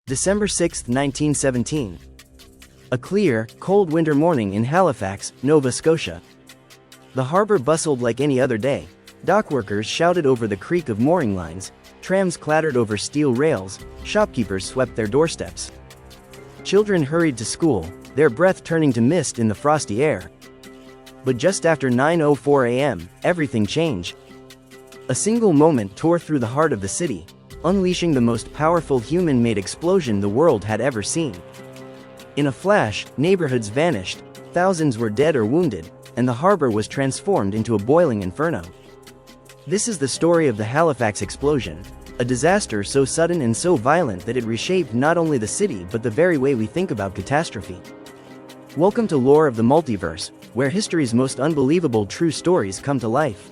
December 6, 1917. A clear, cold winter morning in Halifax, Nova Scotia. The harbor bustled like any other day. Dockworkers shouted over the creak of mooring lines, trams clattered over steel rails, shopkeepers swept their doorsteps. Children hurried to school, their breath turning to mist in the frosty air. But just after 9:04 a.m., everything changed. A single moment tore through the heart of the city, unleashing the most powerful human-made explosion the world had ever seen. In a flash, neighborhoods vanished, thousands were dead or wounded, and the harbor was transformed into a boiling inferno. This is the story of the Halifax Explosion, a disaster so sudden and so violent that it reshaped not only the city but the very way we think about catastrophe. Welcome to Lore of the Multiverse, where history's most unbelievable true stories come to life.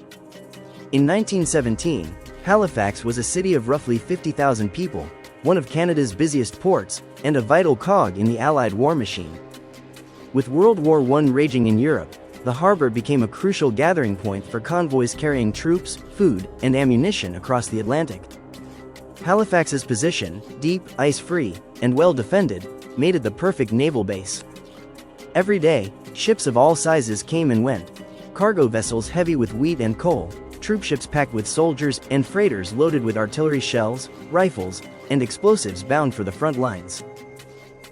In 1917, Halifax was a city of roughly 50,000 people, one of Canada's busiest ports, and a vital cog in the Allied war machine. With World War I raging in Europe, the harbor became a crucial gathering point for convoys carrying troops, food, and ammunition across the Atlantic. Halifax's position, deep, ice-free, and well-defended, made it the perfect naval base. Every day, ships of all sizes came and went, cargo vessels heavy with wheat and coal, troopships packed with soldiers, and freighters loaded with artillery shells, rifles, and explosives bound for the front lines.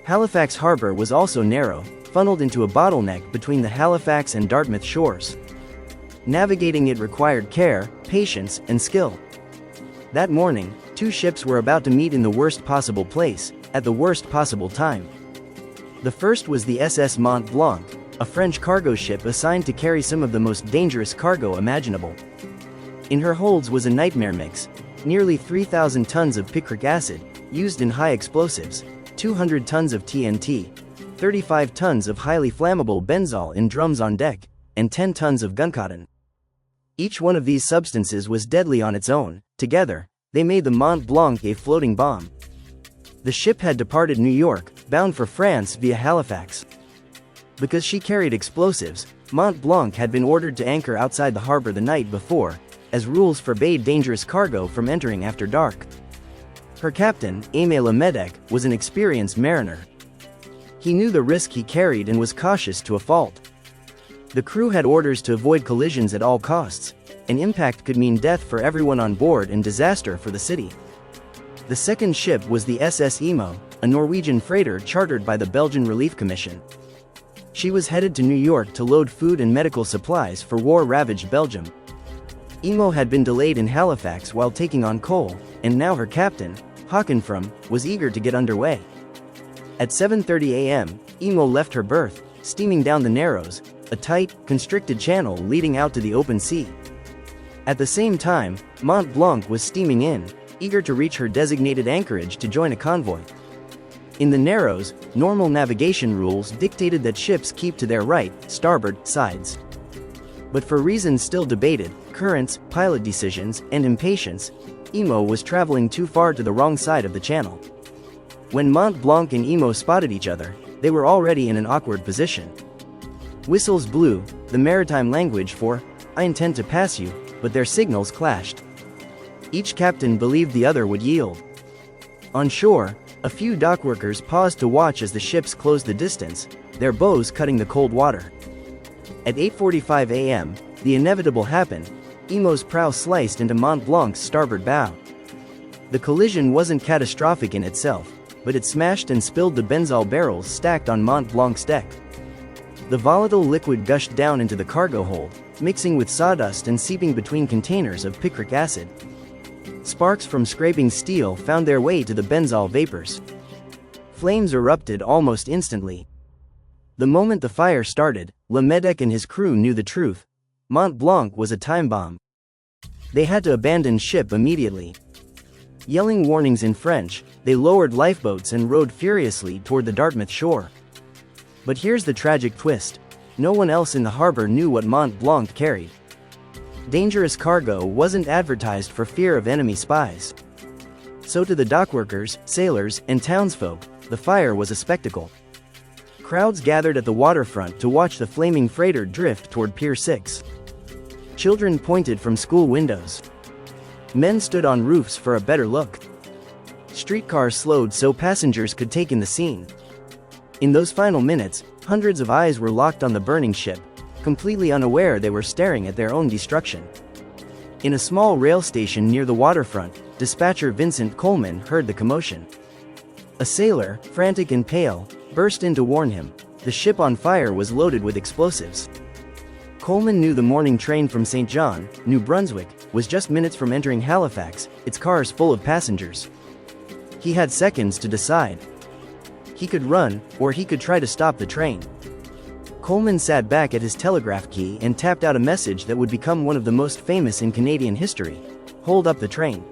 Halifax Harbor was also narrow, funneled into a bottleneck between the Halifax and Dartmouth shores. Navigating it required care, patience, and skill. That morning, two ships were about to meet in the worst possible place, at the worst possible time. The first was the SS Mont-Blanc, a French cargo ship assigned to carry some of the most dangerous cargo imaginable. In her holds was a nightmare mix, nearly 3,000 tons of picric acid, used in high explosives, 200 tons of TNT, 35 tons of highly flammable benzol in drums on deck, and 10 tons of guncotton. Each one of these substances was deadly on its own. Together, they made the Mont-Blanc a floating bomb. The ship had departed New York, bound for France via Halifax. Because she carried explosives, Mont-Blanc had been ordered to anchor outside the harbor the night before, as rules forbade dangerous cargo from entering after dark. Her captain, Aimé Lemedec, was an experienced mariner. He knew the risk he carried and was cautious to a fault. The crew had orders to avoid collisions at all costs. An impact could mean death for everyone on board and disaster for the city. The second ship was the SS Imo, a Norwegian freighter chartered by the Belgian Relief Commission. She was headed to New York to load food and medical supplies for war-ravaged Belgium. Imo had been delayed in Halifax while taking on coal, and now her captain, Hockenfrom, was eager to get underway. At 7:30 a.m., Imo left her berth, steaming down the Narrows, a tight, constricted channel leading out to the open sea. At the same time, Mont-Blanc was steaming in, eager to reach her designated anchorage to join a convoy. In the Narrows, normal navigation rules dictated that ships keep to their right, starboard, sides. But for reasons still debated, currents, pilot decisions, and impatience, Imo was traveling too far to the wrong side of the channel. When Mont-Blanc and Imo spotted each other, they were already in an awkward position. Whistles blew, the maritime language for, "I intend to pass you," but their signals clashed. Each captain believed the other would yield. On shore, a few dockworkers paused to watch as the ships closed the distance, their bows cutting the cold water. At 8:45 a.m., the inevitable happened. Imo's prow sliced into Mont-Blanc's starboard bow. The collision wasn't catastrophic in itself, but it smashed and spilled the benzol barrels stacked on Mont-Blanc's deck. The volatile liquid gushed down into the cargo hold, mixing with sawdust and seeping between containers of picric acid. Sparks from scraping steel found their way to the benzol vapors. Flames erupted almost instantly. The moment the fire started, Lemedec and his crew knew the truth. Mont-Blanc was a time bomb. They had to abandon ship immediately. Yelling warnings in French, they lowered lifeboats and rowed furiously toward the Dartmouth shore. But here's the tragic twist. No one else in the harbor knew what Mont-Blanc carried. Dangerous cargo wasn't advertised for fear of enemy spies. So to the dockworkers, sailors, and townsfolk, the fire was a spectacle. Crowds gathered at the waterfront to watch the flaming freighter drift toward Pier 6. Children pointed from school windows. Men stood on roofs for a better look. Streetcars slowed so passengers could take in the scene. In those final minutes, hundreds of eyes were locked on the burning ship, completely unaware they were staring at their own destruction. In a small rail station near the waterfront, dispatcher Vincent Coleman heard the commotion. A sailor, frantic and pale, burst in to warn him. The ship on fire was loaded with explosives. Coleman knew the morning train from St. John, New Brunswick, was just minutes from entering Halifax, its cars full of passengers. He had seconds to decide. He could run, or he could try to stop the train. Coleman sat back at his telegraph key and tapped out a message that would become one of the most famous in Canadian history. Hold up the train.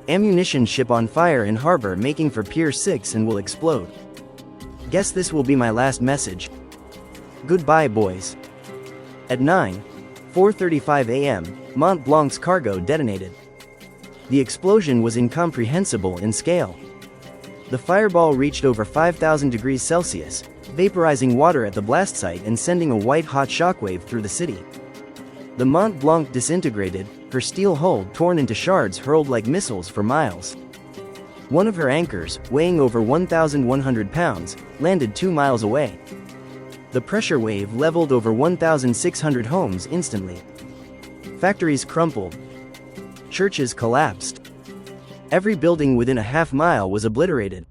Ammunition ship on fire in harbor making for Pier 6 and will explode. Guess this will be my last message. Goodbye, boys. At 9:35 a.m., Mont-Blanc's cargo detonated. The explosion was incomprehensible in scale. The fireball reached over 5,000 degrees Celsius, vaporizing water at the blast site and sending a white-hot shockwave through the city. The Mont-Blanc disintegrated, her steel hull torn into shards hurled like missiles for miles. One of her anchors, weighing over 1,100 pounds, landed 2 miles away. The pressure wave leveled over 1,600 homes instantly. Factories crumpled. Churches collapsed. Every building within a half-mile was obliterated.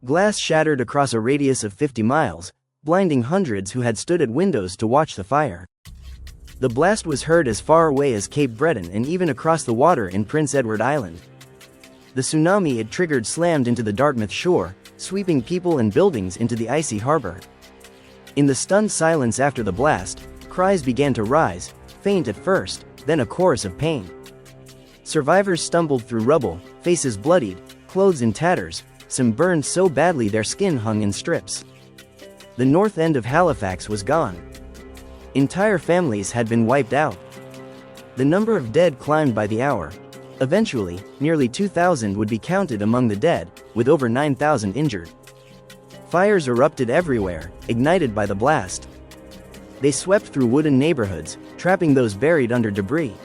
Glass shattered across a radius of 50 miles, blinding hundreds who had stood at windows to watch the fire. The blast was heard as far away as Cape Breton and even across the water in Prince Edward Island. The tsunami it triggered slammed into the Dartmouth shore, sweeping people and buildings into the icy harbor. In the stunned silence after the blast, cries began to rise, faint at first, then a chorus of pain. Survivors stumbled through rubble, faces bloodied, clothes in tatters, some burned so badly their skin hung in strips. The north end of Halifax was gone. Entire families had been wiped out. The number of dead climbed by the hour. Eventually, nearly 2,000 would be counted among the dead, with over 9,000 injured. Fires erupted everywhere, ignited by the blast. They swept through wooden neighborhoods, trapping those buried under debris.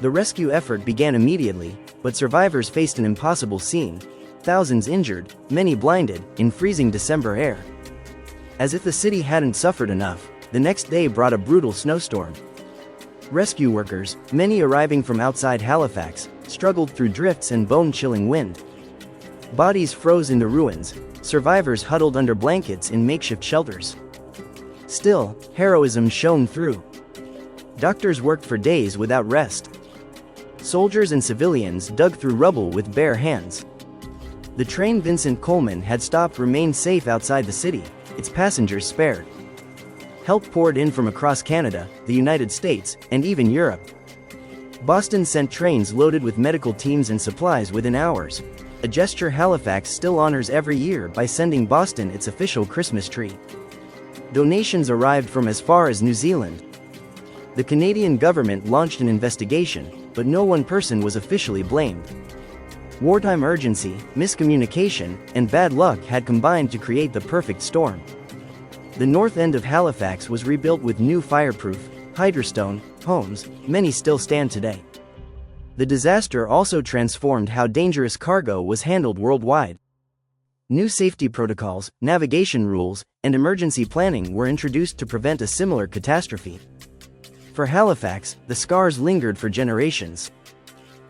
The rescue effort began immediately, but survivors faced an impossible scene. Thousands injured, many blinded, in freezing December air. As if the city hadn't suffered enough, the next day brought a brutal snowstorm. Rescue workers, many arriving from outside Halifax, struggled through drifts and bone-chilling wind. Bodies froze into ruins, survivors huddled under blankets in makeshift shelters. Still, heroism shone through. Doctors worked for days without rest. Soldiers and civilians dug through rubble with bare hands. The train Vincent Coleman had stopped remained safe outside the city, its passengers spared. Help poured in from across Canada, the United States, and even Europe. Boston sent trains loaded with medical teams and supplies within hours, a gesture Halifax still honors every year by sending Boston its official Christmas tree. Donations arrived from as far as New Zealand. The Canadian government launched an investigation, but no one person was officially blamed. Wartime urgency, miscommunication, and bad luck had combined to create the perfect storm. The north end of Halifax was rebuilt with new fireproof, hydrostone homes, many still stand today. The disaster also transformed how dangerous cargo was handled worldwide. New safety protocols, navigation rules, and emergency planning were introduced to prevent a similar catastrophe. For Halifax, the scars lingered for generations.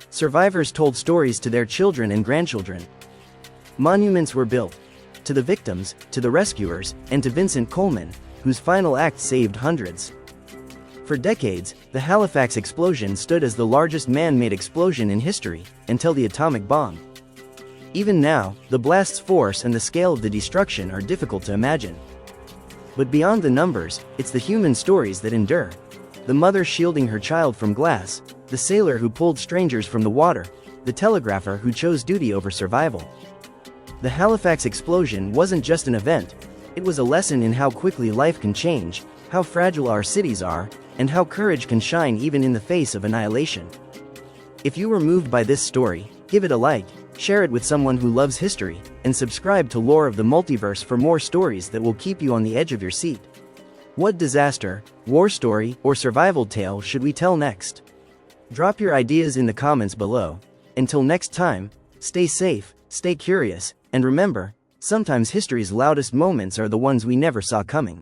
Survivors told stories to their children and grandchildren. Monuments were built. To the victims, to the rescuers, and to Vincent Coleman, whose final act saved hundreds. For decades, the Halifax explosion stood as the largest man-made explosion in history, until the atomic bomb. Even now, the blast's force and the scale of the destruction are difficult to imagine. But beyond the numbers, it's the human stories that endure. The mother shielding her child from glass, the sailor who pulled strangers from the water, the telegrapher who chose duty over survival. The Halifax explosion wasn't just an event, it was a lesson in how quickly life can change, how fragile our cities are, and how courage can shine even in the face of annihilation. If you were moved by this story, give it a like, share it with someone who loves history, and subscribe to Lore of the Multiverse for more stories that will keep you on the edge of your seat. What disaster, war story, or survival tale should we tell next? Drop your ideas in the comments below. Until next time, Stay safe, stay curious, and remember, sometimes history's loudest moments are the ones we never saw coming.